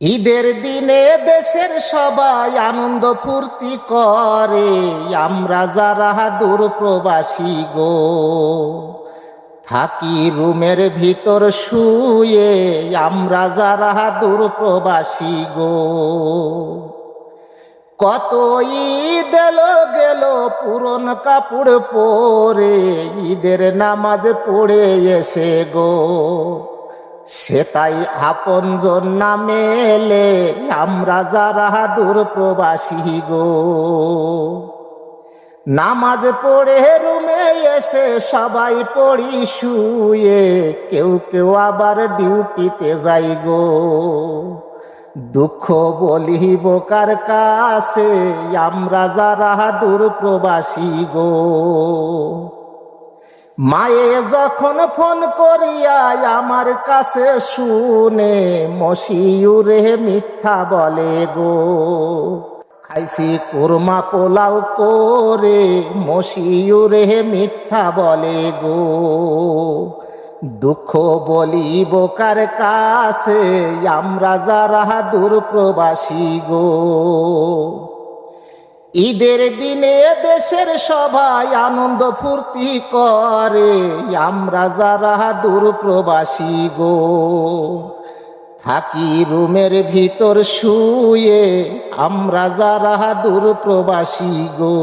ঈদের দিনে দেশের সবাই আনন্দ ফুর্তি করে, আমরা যারা দূর প্রবাসী গো থাকি রুমের ভিতর শুয়ে, আমরা যারা দূর প্রবাসী গো। কত ঈদ এলো গেল পুরন কাপড় পরে, ঈদের নামাজ পড়ে এসে গো সেটাই আপনজন না মেলে, আমরা যারা দূর প্রবাসী গো। নামাজ পড়ে রুমে এসে সবাই পড়ি শুয়ে, কেউ কেউ আবার ডিউটিতে যাই গো। দুঃখ বলিব কার কাছে, আমরা যারা দূর প্রবাসী গো। মায়ে যখন ফোন করিয়া আমার কাছে শুনে, মশিউরে মিথ্যা বলে গো। খাইছি কুরমা পোলাও করে, মশিউরে মিথ্যা বলে গো। দুঃখ বলিব কার কাছে, আমরা যারা দূর প্রবাসী গো। ঈদের দিনে দেশের সবাই আনন্দ ফুর্তি করে, আমরা যারা দূর প্রবাসী গো থাকি রুমের ভিতর শুয়ে, আমরা যারা দূর প্রবাসী গো।